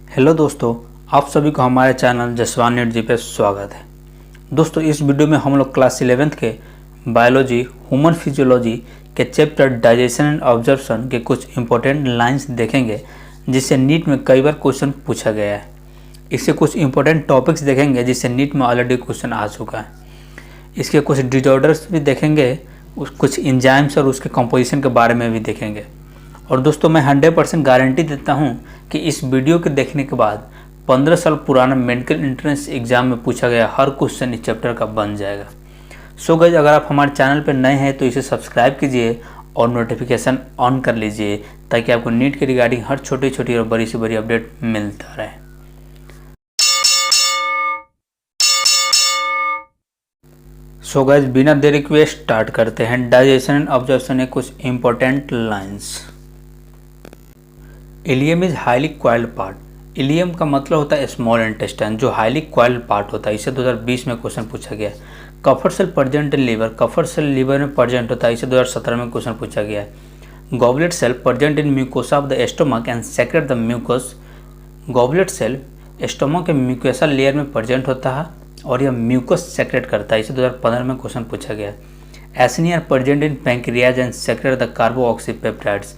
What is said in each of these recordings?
Hello दोस्तों, आप सभी को हमारे चैनल जसवान नेट जी पे स्वागत है। दोस्तों, इस वीडियो में हम लोग क्लास 11th के बायोलॉजी ह्यूमन फिजियोलॉजी के चैप्टर डाइजेशन एंड ऑब्जर्प्शन के कुछ इंपॉर्टेंट लाइंस देखेंगे, जिससे नीट में कई बार क्वेश्चन पूछा गया है। इससे कुछ इंपॉर्टेंट टॉपिक्स देखेंगे जिससे नीट में ऑलरेडी क्वेश्चन आ चुका है। इसके कुछ डिजॉर्डर्स भी देखेंगे, कुछ एंजाइम्स और उसके कंपोजिशन के बारे में भी देखेंगे। और दोस्तों, मैं 100% गारंटी देता हूं कि इस वीडियो के देखने के बाद 15 साल पुराना मेडिकल एंट्रेंस एग्जाम में पूछा गया हर क्वेश्चन इस चैप्टर का बन जाएगा। सो गाइस, अगर आप हमारे चैनल पर नए हैं तो इसे सब्सक्राइब कीजिए और नोटिफिकेशन ऑन कर लीजिए, ताकि आपको नीट के रिगार्डिंग हर छोटी छोटी और बड़ी से बड़ी अपडेट मिलता रहे। सो गाइस, बिना देरी के स्टार्ट करते हैं। डाइजेशन एंड ऑब्जर्प्शन है कुछ important lines. Ileum is highly coiled part. Ileum का मतलब होता है स्मॉल इंटेस्टाइन, जो हाईली क्वाइल्ड पार्ट होता है। इसे 2020 में क्वेश्चन पूछा गया। Kupffer cell present in liver. Kupffer cell liver में प्रेजेंट होता है। इसे 2017 में क्वेश्चन पूछा गया है। Goblet cell present in mucosa of the stomach and secrete the mucus. Goblet cell stomach के म्यूकोसा लेयर में प्रेजेंट होता है और यह म्यूकस सेक्रेट करता है। इसे 2015 में क्वेश्चन पूछा गया। Acini are present in pancreas and secrete the carboxypeptidases.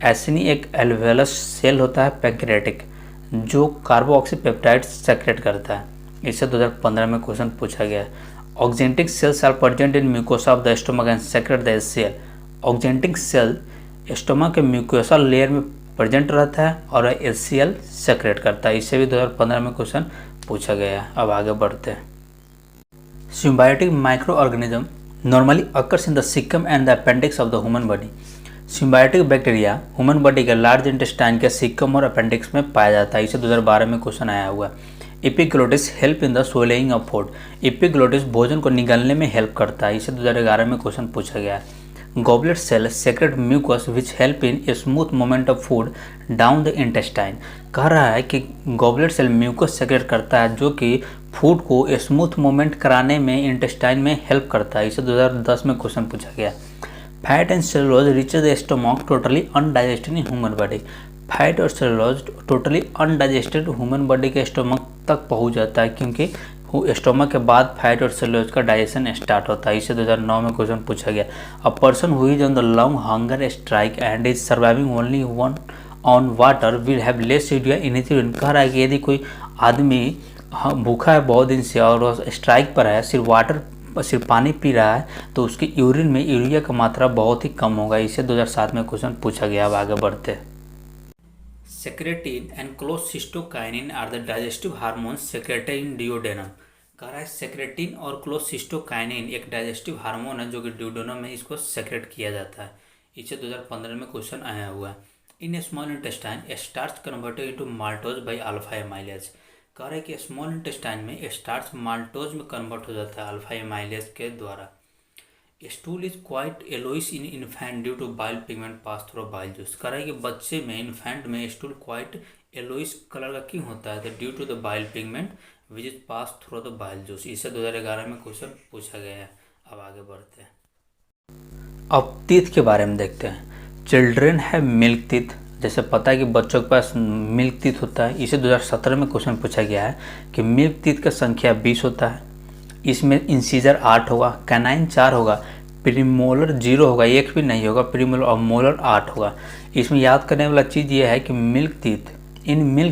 Acini एक एल्वेलस सेल होता है पैंक्रियाटिक, जो कार्बोऑक्सीपेप्टाइड्स सेक्रेट करता है। इसे 2015 में क्वेश्चन पूछा गया। Oxyntic cells are present in mucosa of the stomach and secrete the HCl. Oxyntic cell stomach के म्यूकोसा लेयर में प्रेजेंट रहता है और एचसीएल सेक्रेट करता है। इसे भी 2015 में क्वेश्चन पूछा गया। अब आगे बढ़ते हैं। Symbiotic microorganism normally occurs in the caecum and the appendix of the human body. Symbiotic bacteria human body के लार्ज इंटेस्टाइन के सिक्कम और अपेंडिक्स में पाया जाता है। इसे 2012 में क्वेश्चन आया हुआ। Epiglottis help in the swelling of food. Epiglottis भोजन को निगलने में हेल्प करता है। इसे 2011 में क्वेश्चन पूछा गया है। Goblet cell secrete mucus which help in smooth movement of food down the intestine. कह रहा है कि गॉबलेट सेल म्यूकस सेक्रेट करता है, जो कि फूड को स्मूथ मूवमेंट कराने में इंटेस्टाइन में हेल्प करता है। इसे 2010 में क्वेश्चन पूछा गया। Fat and cellulose reaches the stomach totally undigested in human body. Fat और cellulose totally undigested human body के स्टोमक तक पहुंच जाता है, क्योंकि स्टोमक के बाद फैट और सेलुलोज का डाइजेशन स्टार्ट होता है। इसे 2009 में क्वेश्चन पूछा गया। A person who is on the long hunger strike and is surviving only one on water will have less urea in his urine. कह रहा है कि यदि कोई आदमी भूखा है बहुत दिन से और स्ट्राइक पर है, सिर्फ पानी पी रहा है, तो उसकी यूरिन में यूरिया का मात्रा बहुत ही कम होगा। इसे 2007 में क्वेश्चन पूछा गया। अब आगे बढ़ते हैं। Secretin and cholecystokinin are the digestive hormones secreted in duodenum. कह रहा है सेक्रेटिन और क्लोसिस्टोकाइनिन एक डाइजेस्टिव हार्मोन है, जो कि डिओडेनम में इसको सेक्रेट किया जाता है। इसे 2015 में क्वेश्चन आया हुआ है। In small intestine starch converted into maltose by alpha amylase. कह रहे हैं कि स्मॉल इंटेस्टाइन में स्टार्च माल्टोज में कन्वर्ट हो जाता है अल्फा एमाइलेज के द्वारा। Stool is quite yellowish in infant due to bile pigment pass through bile juice. कह रहा है कि बच्चे में इन्फेंट में स्टूल क्वाइट येलोइश कलर का क्यों होता है, तो due to the bile pigment which is pass through the bile juice. इसे 2011 में क्वेश्चन पूछा गया है। अब आगे बढ़ते हैं। अब टीथ के बारे में देखते हैं। Children have milk teeth. जैसे पता है कि बच्चों के पास मिल्क टीथ होता है। इसे 2017 में क्वेश्चन पूछा गया है कि मिल्क टीथ का संख्या 20 होता है। इसमें इंसीजर 8 होगा, कैनाइन 4 होगा, प्रीमोलर 0 होगा, 1 भी नहीं होगा, प्रीमोलर और मोलर 8 होगा। इसमें याद करने वाला चीज़ ये है कि milk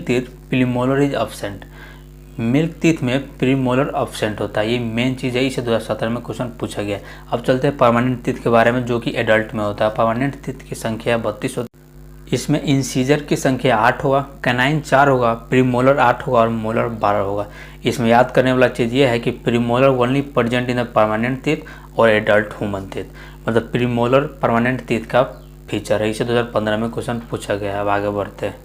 teeth premolar is absent. Milk teeth में प्रीमोलर एब्सेंट होता है, ये मेन चीज़ है। इसे 2017 में क्वेश्चन पूछा गया। अब चलते हैं परमानेंट टीथ के बारे में, जो कि एडल्ट में होता है। परमानेंट टीथ की संख्या 32 होती है। इसमें इंसीजर की संख्या 8 होगा, कैनाइन 4 होगा, प्रीमोलर 8 होगा और मोलर 12 होगा। इसमें याद करने वाला चीज़ ये है कि premolar only present in the permanent teeth और एडल्ट ह्यूमन टीथ, मतलब प्रीमोलर परमानेंट टीथ का फीचर है। इसे 2015 में क्वेश्चन पूछा गया है। अब आगे बढ़ते हैं।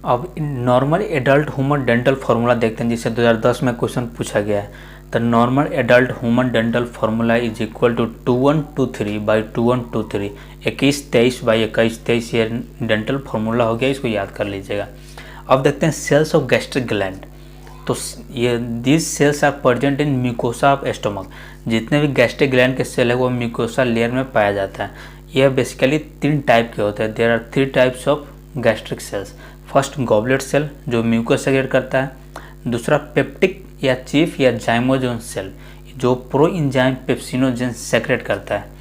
अब normal adult human dental formula देखते हैं, जिसे 2010 में क्वेश्चन पूछा गया है। The normal adult human dental formula is equal to 2123 by 2123। 2123 by 2123 ये डेंटल फार्मूला हो गया, इसको याद कर लीजिएगा। अब देखते हैं सेल्स ऑफ गैस्ट्रिक ग्लैंड। तो ये this cells are present in mucosa of stomach. जितने भी गैस्ट्रिक ग्लैंड के सेल है वो म्यूकोसा लेयर में पाया जाता है। यह बेसिकली 3 टाइप के होते हैं। There are 3 types of gastric cells. First goblet cell जो म्यूकस सेक्रेट करता है, दूसरा पेप्टिक या चीफ या जाइमोजोन सेल जो प्रो इंजाइम पेप्सिनोजेन सेक्रेट करता है,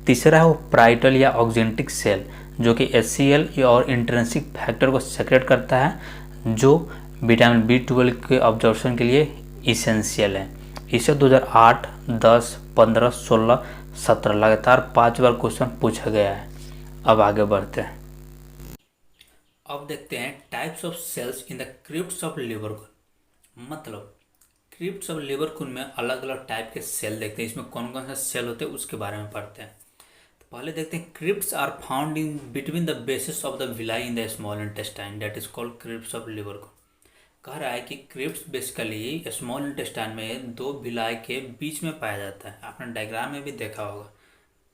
तीसरा है वो पाराइटल या ऑक्जेंटिक सेल जो कि HCl और इंट्रिंसिक फैक्टर को सेक्रेट करता है जो विटामिन B12 के ऑब्जॉर्प्शन के लिए इसेंशियल है। इसे 2008, 10, 15, 16, 17 लगातार 5 बार क्वेश्चन पूछा गया है। अब आगे बढ़ते हैं। अब देखते हैं types of cells in the crypts of Lieberkuhn. मतलब क्रिप्ट्स ऑफ लिवर कोन में अलग अलग टाइप के सेल देखते हैं, इसमें कौन कौन सा सेल होते हैं उसके बारे में पढ़ते हैं। तो पहले देखते हैं crypts are found in between the basis of the villi in the small intestine that is called crypts of Lieberkuhn. कह रहा है कि क्रिप्ट्स बेसिकली स्मॉल इंटेस्टाइन में दो विलाई के बीच में पाया जाता है। आपने डायग्राम में भी देखा होगा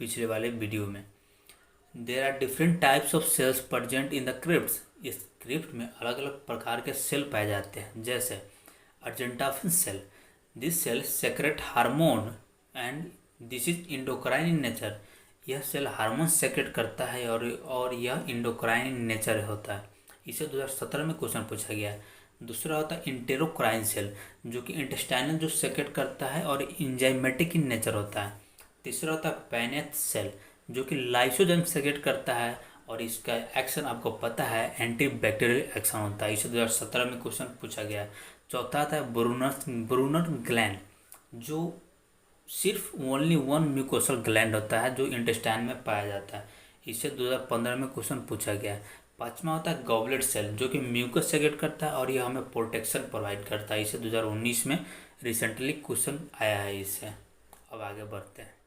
पिछले वाले वीडियो में। There are different types of cells present in the crypts. इस क्रिप्ट में अलग अलग प्रकार के सेल पाए जाते हैं, जैसे argentaffin cell. This cell secrete hormone and this is endocrine in nature. यह सेल हार्मोन सेक्रेट करता है और यह इंडोक्राइन इन नेचर होता है। इसे 2017 में क्वेश्चन पूछा गया है। दूसरा होता है इंटेरोक्राइन सेल जो कि इंटेस्टाइनल जूस सेक्रेट करता है और इंजाइमेटिक इन नेचर होता है। तीसरा होता है पैनेथ सेल जो कि लाइसोजाइम सेक्रेट करता है और इसका एक्शन आपको पता है एंटी बैक्टीरियल एक्शन होता है। इसे 2017 में क्वेश्चन पूछा गया है। चौथा आता है ब्रूनर ग्लैंड जो सिर्फ ओनली वन म्यूकोसल ग्लैंड होता है जो इंटेस्टाइन में पाया जाता है। इसे 2015 में क्वेश्चन पूछा गया है। पांचवा होता है गॉबलेट सेल जो कि म्यूकस सेक्रेट करता है और यह हमें प्रोटेक्शन प्रोवाइड करता है। इसे 2019 में रिसेंटली क्वेश्चन आया है इससे। अब आगे बढ़ते हैं।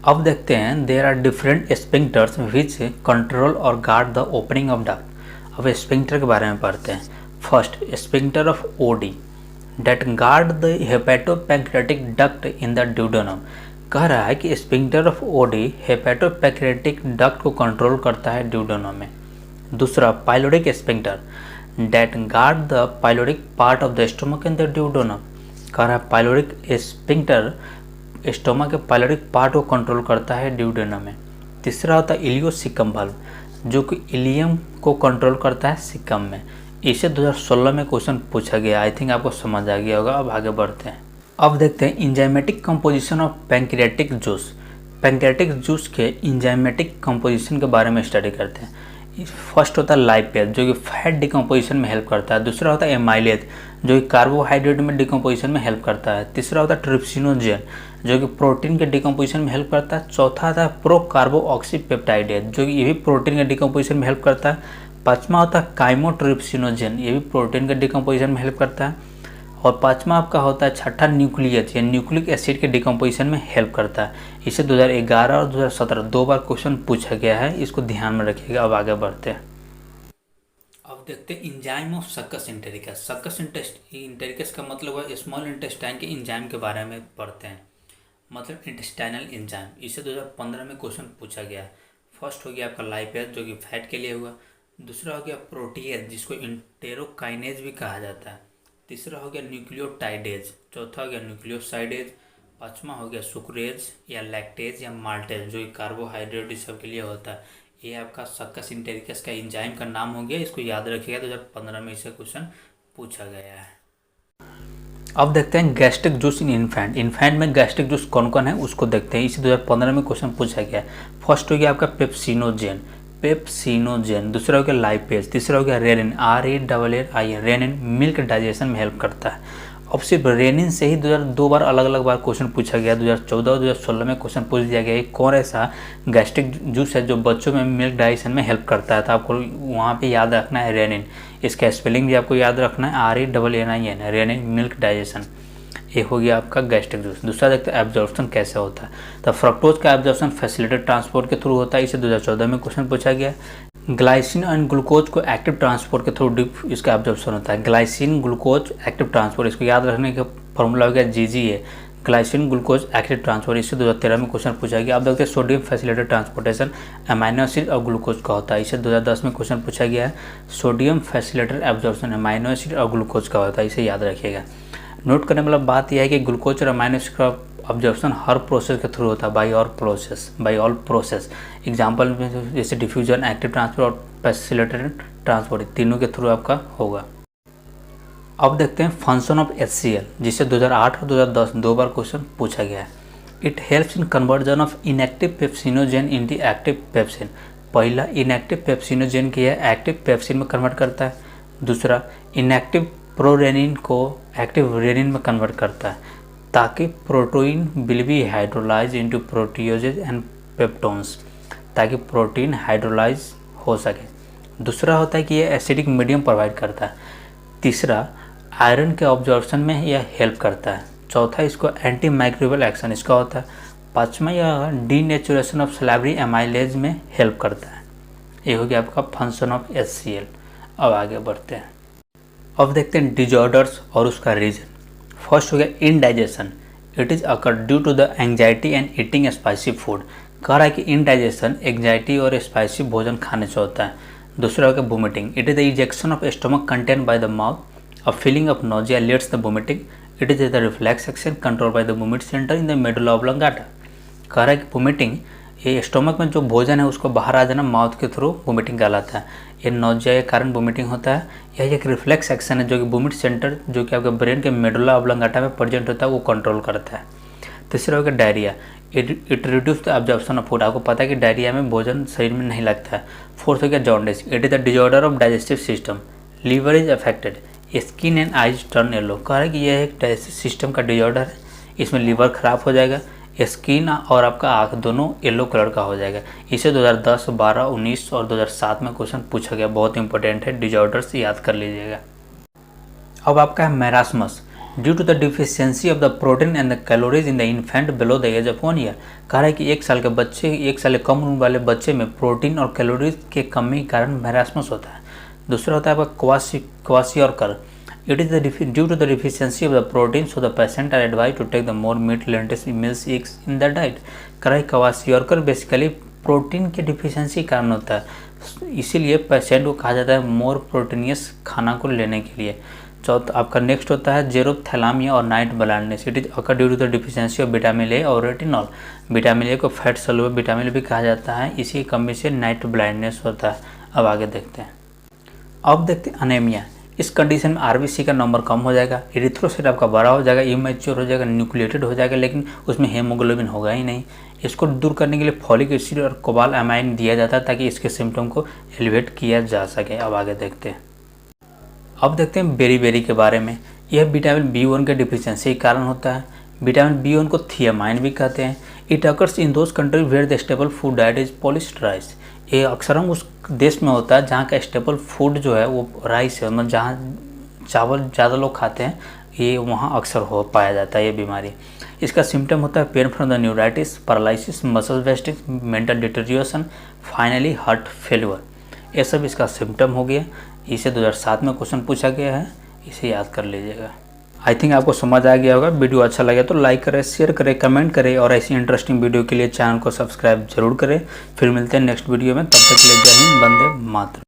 अब देखते हैं there are different sphincters which control और guard the opening of duct. अब स्फिंक्टर के बारे में पढ़ते हैं। First sphincter of Oddi that guard the hepatopancreatic duct in the duodenum. कह रहा है कि sphincter of Oddi hepatopancreatic duct को कंट्रोल करता है ड्यूडेनम में। दूसरा pyloric sphincter that guard the pyloric part of the stomach in the duodenum. कह रहा है पाइलोरिक स्फिंक्टर स्टोमक के पाइलोरिक पार्ट को कंट्रोल करता है ड्यूडेनम में। तीसरा होता है इलियोसिकम वाल्व जो कि इलियम को कंट्रोल करता है सिकम में। इसे 2016 में क्वेश्चन पूछा गया। आई थिंक आपको समझ आ गया होगा। अब आगे बढ़ते हैं। अब देखते हैं enzymatic composition of pancreatic juice. Pancreatic juice के इंजाइमेटिक कंपोजिशन के बारे में स्टडी करते हैं। फर्स्ट होता है लाइपेज जो कि फैट डिकम्पोजिशन में हेल्प करता है। दूसरा होता है एमाइलेज जो कि कार्बोहाइड्रेट में डिकम्पोजिशन में हेल्प करता है। तीसरा होता है ट्रिप्सिनोजेन जो कि प्रोटीन के डिकम्पोजिशन में हेल्प करता है। चौथा आता है प्रो कार्बोऑक्सीपेप्टाइडेज जो कि ये भी प्रोटीन के डिकम्पोजिशन में हेल्प करता है। पाँचवा होता है काइमोट्रिप्सिनोजेन, ये भी प्रोटीन के डिकम्पोजिशन में हेल्प करता है। और पाँचवा आपका होता है छठा न्यूक्लियस या न्यूक्लिक एसिड के डिकम्पोजिशन में हेल्प करता है। इसे 2011 और 2017 दो बार क्वेश्चन पूछा गया है, इसको ध्यान में रखिएगा। अब आगे बढ़ते हैं। अब देखते हैं enzyme of succus entericus. Succus entericus का मतलब है स्मॉल इंटेस्टाइन के इंजाइम के बारे में पढ़ते हैं, मतलब इंटेस्टाइनल इंजाइम। इसे 2015 में क्वेश्चन पूछा गया है। फर्स्ट हो गया आपका लाइपेज जो कि फैट के लिए हुआ। दूसरा हो गया प्रोटीएज जिसको इंटेरोकाइनेज भी कहा जाता है। तीसरा हो गया न्यूक्लियोटाइडेज। चौथा हो गया न्यूक्लियोसाइडेज। पाँचवा हो गया सुक्रेज या लैक्टेज या माल्टेज जो कि कार्बोहाइड्रेट इस सब के लिए होता है। ये आपका सक्कस इंटेरिकस का इंजाइम का नाम हो गया, इसको याद रखिएगा। 2015 में इसे क्वेश्चन पूछा गया है। अब देखते हैं गैस्ट्रिक जूस इन इन्फेंट। इन्फेंट में गैस्ट्रिक जूस कौन कौन है उसको देखते हैं। इसे 2015 में क्वेश्चन पूछा गया है। फर्स्ट हो गया आपका पेप्सिनोजेन। दूसरा हो गया लाइपेज। तीसरा हो गया renin, RENIN। Renin milk digestion में हेल्प करता है। अब सिर्फ रेनिन से ही 2 बार अलग अलग बार क्वेश्चन पूछा गया। 2014 और 2016 में क्वेश्चन पूछ दिया गया कौन ऐसा गैस्ट्रिक जूस है जो बच्चों में मिल्क डाइजेशन में हेल्प करता है। तो आपको वहाँ पे याद रखना है रेनिन। इसका स्पेलिंग भी आपको याद रखना है, RENIN, रेनिन मिल्क डाइजेशन। ये हो गया आपका गैस्ट्रिक जूस। दूसरा देखते हैं एब्जॉर्प्शन कैसे होता है। तो फ्रक्टोज का एब्जॉर्प्शन फैसिलिटेड ट्रांसपोर्ट के थ्रू होता है। इसे 2014 में क्वेश्चन पूछा गया। ग्लाइसिन एंड ग्लूकोज को एक्टिव ट्रांसपोर्ट के थ्रू इसका एब्जॉर्प्शन होता है। ग्लाइसिन ग्लूकोज एक्टिव ट्रांसपोर्ट, इसको याद रखने का फॉर्मूला हो गया GGA, glycine glucose active transport. इससे 2013 में क्वेश्चन पूछा गया। अब देखते हैं sodium facilitated transportation amino acid और ग्लूकोज का होता है। इसे 2010 में क्वेश्चन पूछा गया है। Sodium facilitated absorption amino acid और ग्लूकोज का होता है, इसे याद रखिएगा। नोट करने वाला बात यह है कि ग्लूकोज और अमाइनो एसिड का ऑब्जर्वेशन हर प्रोसेस के थ्रू होता है, बाई ऑल प्रोसेस। एग्जाम्पल में जैसे डिफ्यूजन, एक्टिव ट्रांसफर और फैसिलिटेटेड ट्रांसपोर्ट, तीनों के थ्रू आपका होगा। अब देखते हैं फंक्शन ऑफ HCl, जिसे 2008 और 2010 दो बार क्वेश्चन पूछा गया है। It helps in conversion of inactive pepsinogen in the active pepsin. पहला इनएक्टिव पेप्सिनोजेन की है एक्टिव पेप्सिन में कन्वर्ट करता है, दूसरा इनएक्टिव प्रोरेनिन को एक्टिव रेनिन में कन्वर्ट करता है, ताकि protein will be hydrolyse into proteoses and peptones, ताकि प्रोटीन हाइड्रोलाइज हो सके। दूसरा होता है कि यह एसिडिक मीडियम प्रोवाइड करता है। तीसरा आयरन के ऑब्जॉर्प्शन में यह हेल्प करता है। चौथा इसको एंटी माइक्रोबियल एक्शन इसका होता है। पाँचवा यह डीनेचुरेशन ऑफ सैलिवरी एमाइलेज में हेल्प करता है। ये हो गया आपका फंक्शन ऑफ HCl। अब आगे बढ़ते हैं। अब देखते हैं डिजॉर्डर्स और उसका रीजन। फर्स्ट हो गया indigestion. It is occur due to the anxiety and eating spicy food. कह रहा है कि इनडाइजेशन एंग्जाइटी और स्पाइसी भोजन खाने से होता है। दूसरा हो गया vomiting. It is the ejection of stomach content by the mouth. A feeling of nausea leads the vomiting. It is the reflex action controlled by the vomit center in the medulla oblongata. कह रहा है कि vomiting ये stomach में जो भोजन है उसको बाहर आ जाना माउथ के थ्रू वोमिटिंग कहलाता है। ये नोजिया के कारण वोमिटिंग होता है। यह एक रिफ्लेक्स एक्शन है जो कि वोमिट सेंटर जो कि आपके ब्रेन के मेडुला ऑब्लोंगाटा में प्रेजेंट होता है वो कंट्रोल करता है। तीसरा होगा diarrhoea. It reduce the absorption of food. आपको पता है कि डायरिया में भोजन शरीर में नहीं लगता है। फोर्थ हो गया jaundice. It is the disorder of digestive system. Liver is affected. Skin and eyes turn yellow. कह रहा है कि यह एक डाइजेस्टिव सिस्टम का डिजॉर्डर है। इसमें लीवर खराब हो जाएगा, स्किन और आपका आँख दोनों येलो कलर का हो जाएगा। इसे 2010, 12, 19 और 2007 में क्वेश्चन पूछा गया। बहुत इंपॉर्टेंट है, डिजॉर्डर्स याद कर लीजिएगा। अब आपका है marasmus. Due to the deficiency of the protein and the calories in the infant below the age of 1 year. कह रहा है कि 1 साल के बच्चे, 1 साल कम उम्र वाले बच्चे में प्रोटीन और कैलोरीज के कमी के कारण मैरास्मस होता है। दूसरा होता है आपका kwashiorkor. It is due to the deficiency of the protein, so the patient are advise to take the more meat, lentils, mills, eggs in the diet. कह रहा है क्वासियोरकर बेसिकली प्रोटीन के डिफिशियंसी के कारण होता है, इसीलिए पेशेंट को कहा जाता है मोर प्रोटीनियस खाना को लेने के लिए। चौथा आपका नेक्स्ट होता है जेरोथैलामिया और night blindness. It is occur due to the deficiency of vitamin A और रेटिनॉल। विटामिन ए को फैट सॉल्युबल विटामिन भी कहा जाता है, इसी कमी से नाइट ब्लाइंडनेस होता है। अब आगे देखते हैं। अब देखते हैं अनेमिया। इस कंडीशन में RBC का नंबर कम हो जाएगा, एरिथ्रोसाइट आपका बड़ा हो जाएगा, इमेच्योर हो जाएगा, न्यूक्लिएटेड हो जाएगा, लेकिन उसमें हेमोग्लोबिन होगा ही नहीं। इसको दूर करने के लिए फॉलिक एसिड और कोबालामाइन दिया जाता है ताकि इसके सिम्टम को एलिवेट किया जा सके। अब आगे देखते हैं। अब देखते हैं बेरी के बारे में। यह विटामिन B1 के डिफिशियंसी के कारण होता है। विटामिन B1 को थियामाइन भी कहते हैं। It occurs in those country where the staple food diet is polished rice. ये अक्सर हम उस देश में होता है जहाँ का स्टेबल फूड जो है वो राइस है, मतलब जहाँ चावल ज़्यादा लोग खाते हैं, ये वहाँ अक्सर हो पाया जाता है ये बीमारी। इसका सिम्टम होता है pain from the neuritis, paralysis, muscle wasting, mental deterioration, finally heart failure. ये सब इसका सिम्टम हो गया। इसे 2007 में क्वेश्चन पूछा गया है, इसे याद कर लीजिएगा। आई थिंक आपको समझ आ गया होगा। वीडियो अच्छा लगे तो लाइक करें, शेयर करें, कमेंट करें और ऐसी इंटरेस्टिंग वीडियो के लिए चैनल को सब्सक्राइब जरूर करें। फिर मिलते हैं नेक्स्ट वीडियो में, तब तक के लिए जय हिंद, वंदे मातरम।